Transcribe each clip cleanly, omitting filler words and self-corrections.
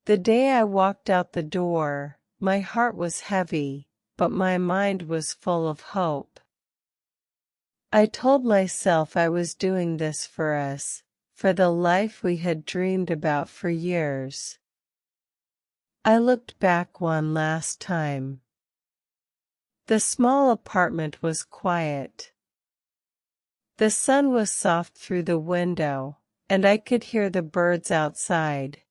The day I walked out the door, my heart was heavy, but my mind was full of hope. I told myself I was doing this for us, for the life we had dreamed about for years. I looked back one last time. The small apartment was quiet. The sun was soft through the window, and I could hear the birds outside.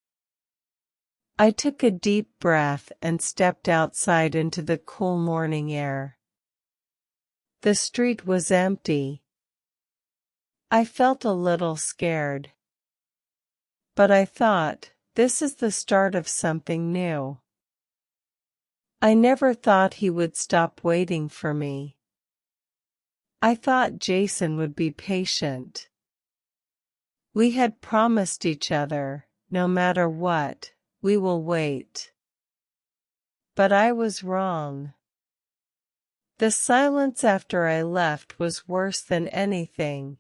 I took a deep breath and stepped outside into the cool morning air. The street was empty. I felt a little scared. But I thought, this is the start of something new. I never thought he would stop waiting for me. I thought Jason would be patient. We had promised each other, no matter what, we will wait. But I was wrong. The silence after I left was worse than anything.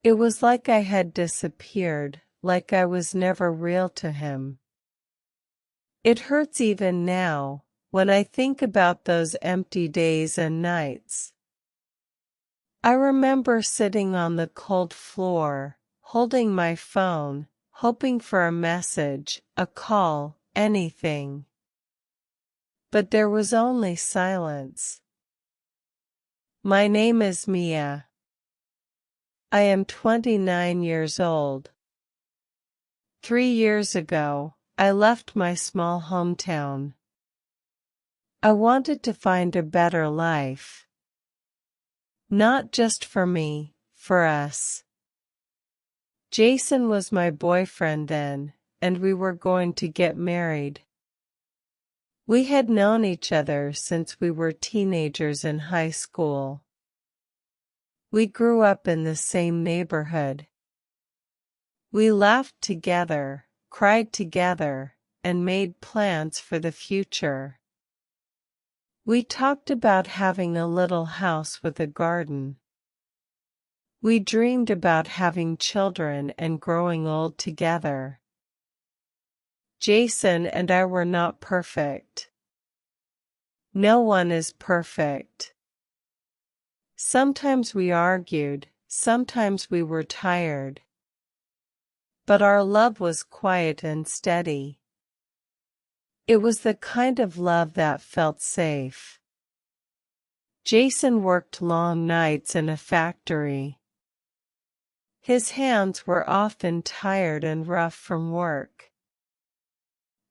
It was like I had disappeared, like I was never real to him. It hurts even now, when I think about those empty days and nights. I remember sitting on the cold floor, holding my phone, hoping for a message, a call, anything. But there was only silence. My name is Mia. I am 29 years old. 3 years ago, I left my small hometown. I wanted to find a better life. Not just for me, for us. Jason was my boyfriend then, and we were going to get married. We had known each other since we were teenagers in high school. We grew up in the same neighborhood. We laughed together, cried together, and made plans for the future. We talked about having a little house with a garden. We dreamed about having children and growing old together. Jason and I were not perfect. No one is perfect. Sometimes we argued, sometimes we were tired. But our love was quiet and steady. It was the kind of love that felt safe. Jason worked long nights in a factory. His hands were often tired and rough from work.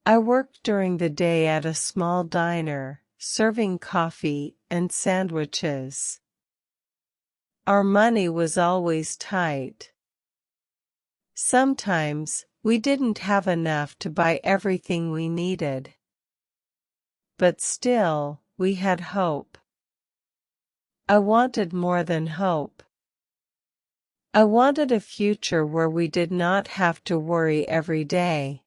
I worked during the day at a small diner, serving coffee and sandwiches. Our money was always tight. Sometimes, we didn't have enough to buy everything we needed. But still, we had hope. I wanted more than hope. I wanted a future where we did not have to worry every day.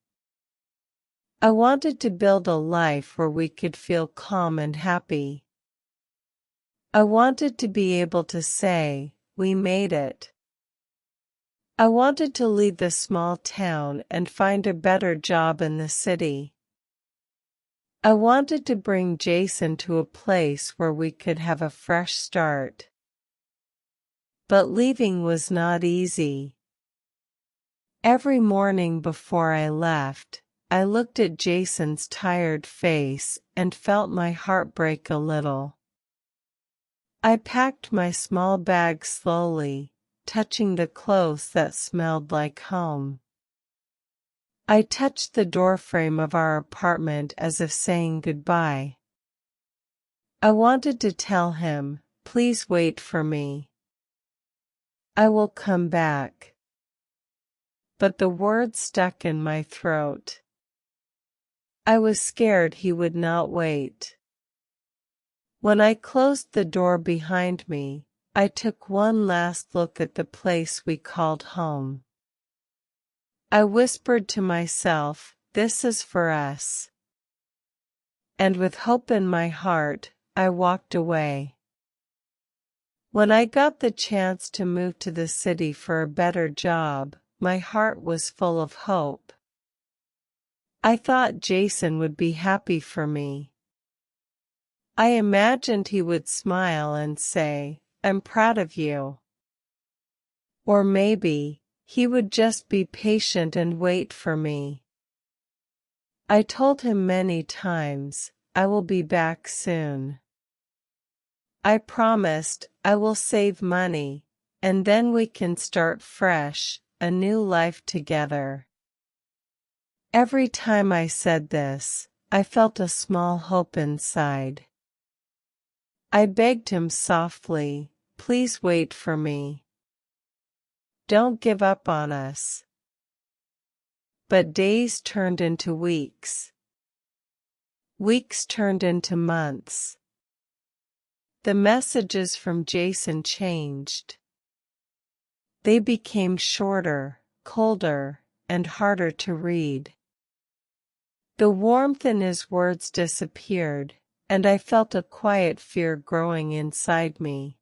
I wanted to build a life where we could feel calm and happy. I wanted to be able to say, we made it. I wanted to leave the small town and find a better job in the city. I wanted to bring Jason to a place where we could have a fresh start. But leaving was not easy. Every morning before I left, I looked at Jason's tired face and felt my heart break a little. I packed my small bag slowly, touching the clothes that smelled like home. I touched the doorframe of our apartment as if saying goodbye. I wanted to tell him, please wait for me. I will come back. But the words stuck in my throat. I was scared he would not wait. When I closed the door behind me, I took one last look at the place we called home. I whispered to myself, this is for us. And with hope in my heart, I walked away. When I got the chance to move to the city for a better job, my heart was full of hope. I thought Jason would be happy for me. I imagined he would smile and say, "I'm proud of you." Or maybe, he would just be patient and wait for me. I told him many times, "I will be back soon." I promised, "I will save money, and then we can start fresh, a new life together." Every time I said this, I felt a small hope inside. I begged him softly, "Please wait for me. Don't give up on us." But days turned into weeks. Weeks turned into months. The messages from Jason changed. They became shorter, colder, and harder to read. The warmth in his words disappeared, and I felt a quiet fear growing inside me.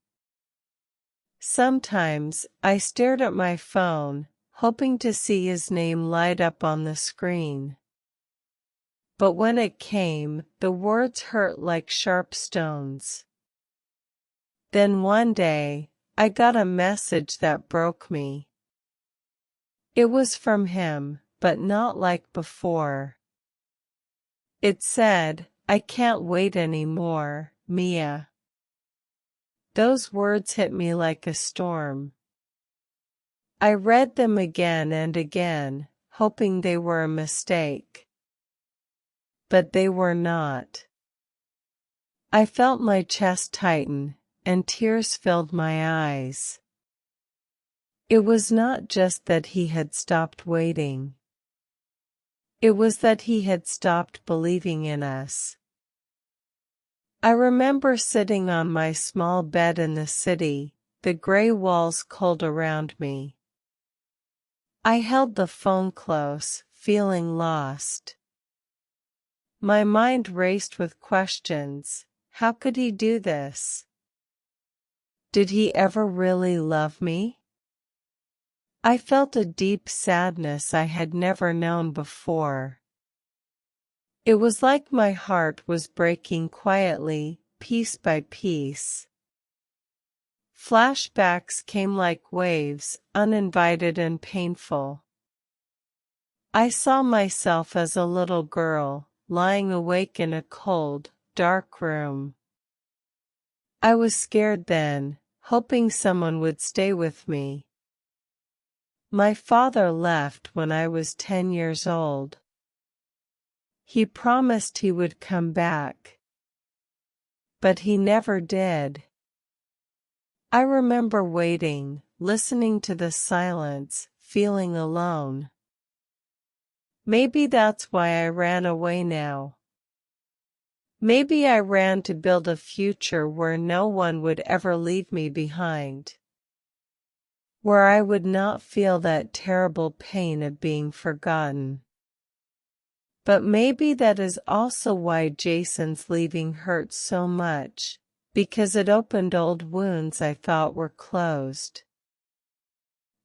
Sometimes I stared at my phone, hoping to see his name light up on the screen. But when it came, the words hurt like sharp stones. Then one day, I got a message that broke me. It was from him, but not like before. It said, "I can't wait anymore, Mia." Those words hit me like a storm. I read them again and again, hoping they were a mistake. But they were not. I felt my chest tighten, and tears filled my eyes. It was not just that he had stopped waiting. It was that he had stopped believing in us. I remember sitting on my small bed in the city, the gray walls cold around me. I held the phone close, feeling lost. My mind raced with questions. How could he do this? Did he ever really love me? I felt a deep sadness I had never known before. It was like my heart was breaking quietly, piece by piece. Flashbacks came like waves, uninvited and painful. I saw myself as a little girl, lying awake in a cold, dark room. I was scared then, hoping someone would stay with me. My father left when I was 10 years old. He promised he would come back. But he never did. I remember waiting, listening to the silence, feeling alone. Maybe that's why I ran away now. Maybe I ran to build a future where no one would ever leave me behind. Where I would not feel that terrible pain of being forgotten. But maybe that is also why Jason's leaving hurt so much, because it opened old wounds I thought were closed.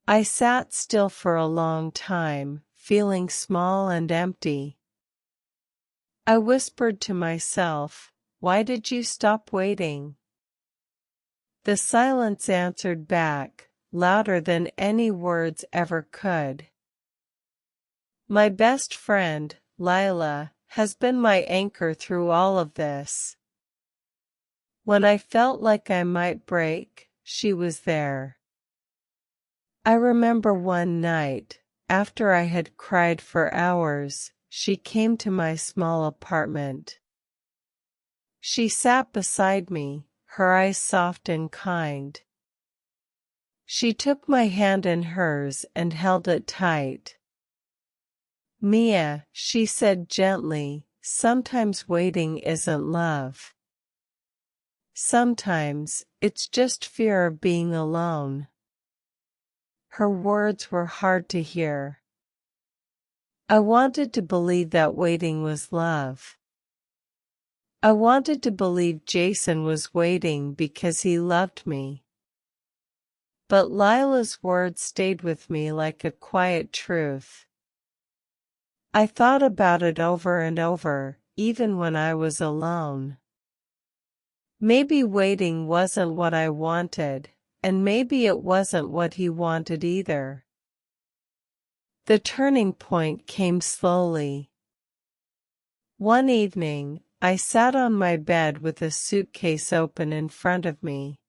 I sat still for a long time, feeling small and empty. I whispered to myself, "Why did you stop waiting?" The silence answered back, louder than any words ever could. My best friend, Lila, has been my anchor through all of this. When I felt like I might break, she was there. I remember one night, after I had cried for hours, she came to my small apartment. She sat beside me, her eyes soft and kind. She took my hand in hers and held it tight. "Mia," she said gently, "sometimes waiting isn't love. Sometimes, it's just fear of being alone." Her words were hard to hear. I wanted to believe that waiting was love. I wanted to believe Jason was waiting because he loved me. But Lila's words stayed with me like a quiet truth. I thought about it over and over, even when I was alone. Maybe waiting wasn't what I wanted, and maybe it wasn't what he wanted either. The turning point came slowly. One evening, I sat on my bed with a suitcase open in front of me.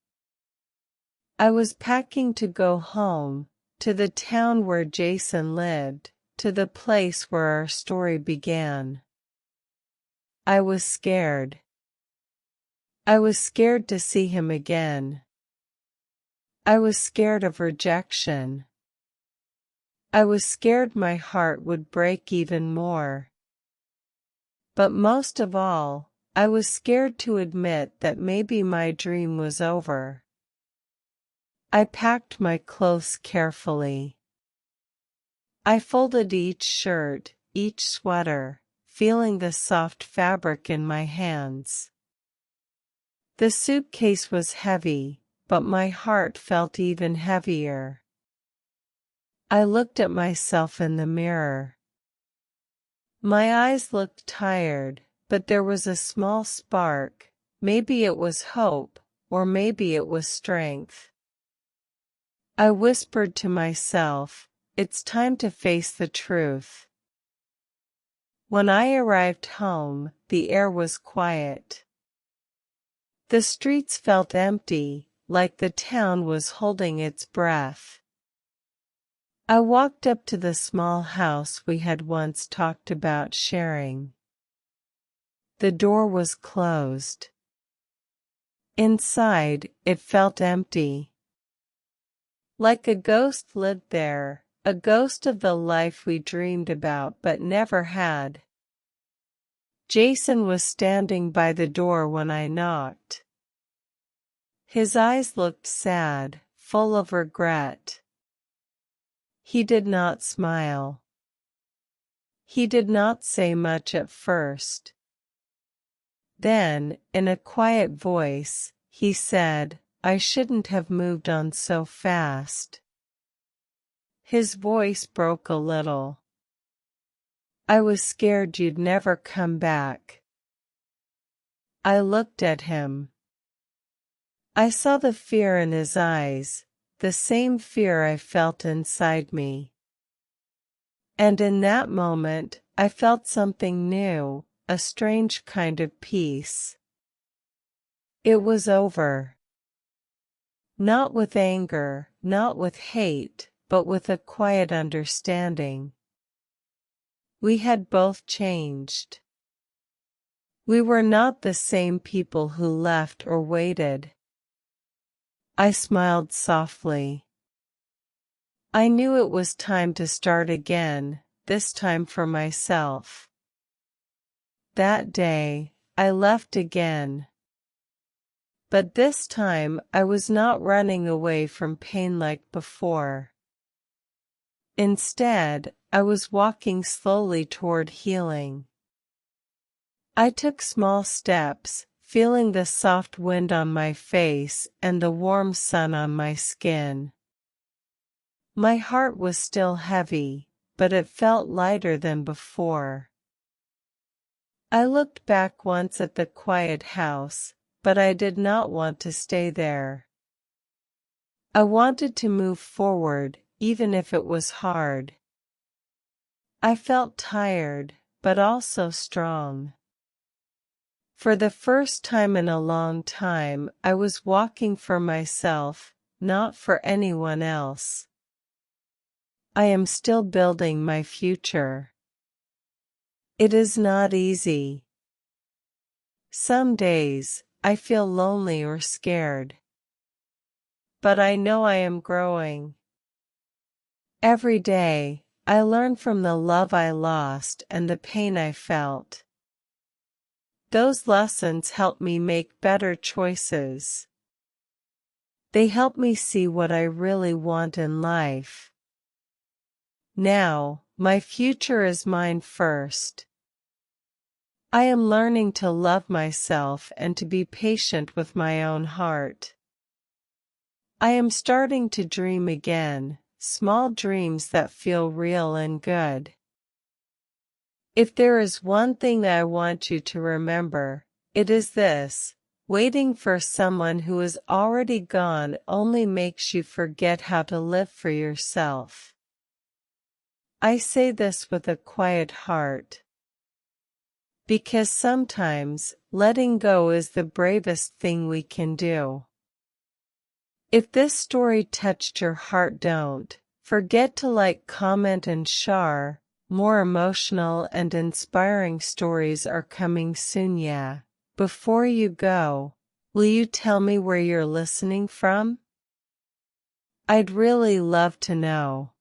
I was packing to go home, to the town where Jason lived, to the place where our story began. I was scared. I was scared to see him again. I was scared of rejection. I was scared my heart would break even more. But most of all, I was scared to admit that maybe my dream was over. I packed my clothes carefully. I folded each shirt, each sweater, feeling the soft fabric in my hands. The suitcase was heavy, but my heart felt even heavier. I looked at myself in the mirror. My eyes looked tired, but there was a small spark. Maybe it was hope, or maybe it was strength. I whispered to myself, "It's time to face the truth." When I arrived home, the air was quiet. The streets felt empty, like the town was holding its breath. I walked up to the small house we had once talked about sharing. The door was closed. Inside, it felt empty. Like a ghost lived there, a ghost of the life we dreamed about but never had. Jason was standing by the door when I knocked. His eyes looked sad, full of regret. He did not smile. He did not say much at first. Then, in a quiet voice, he said, "I shouldn't have moved on so fast." His voice broke a little. "I was scared you'd never come back." I looked at him. I saw the fear in his eyes, the same fear I felt inside me. And in that moment, I felt something new, a strange kind of peace. It was over. Not with anger, not with hate, but with a quiet understanding. We had both changed. We were not the same people who left or waited. I smiled softly. I knew it was time to start again, this time for myself. That day, I left again. But this time I was not running away from pain like before. Instead, I was walking slowly toward healing. I took small steps, feeling the soft wind on my face and the warm sun on my skin. My heart was still heavy, but it felt lighter than before. I looked back once at the quiet house, but I did not want to stay there. I wanted to move forward, even if it was hard. I felt tired, but also strong. For the first time in a long time, I was walking for myself, not for anyone else. I am still building my future. It is not easy. Some days, I feel lonely or scared. But I know I am growing. Every day, I learn from the love I lost and the pain I felt. Those lessons help me make better choices. They help me see what I really want in life. Now, my future is mine first. I am learning to love myself and to be patient with my own heart. I am starting to dream again, small dreams that feel real and good. If there is one thing I want you to remember, it is this: waiting for someone who is already gone only makes you forget how to live for yourself. I say this with a quiet heart, because sometimes letting go is the bravest thing we can do. If this story touched your heart, don't forget to like, comment and share. More emotional and inspiring stories are coming soon. Yeah. Before you go, will you tell me where you're listening from? I'd really love to know.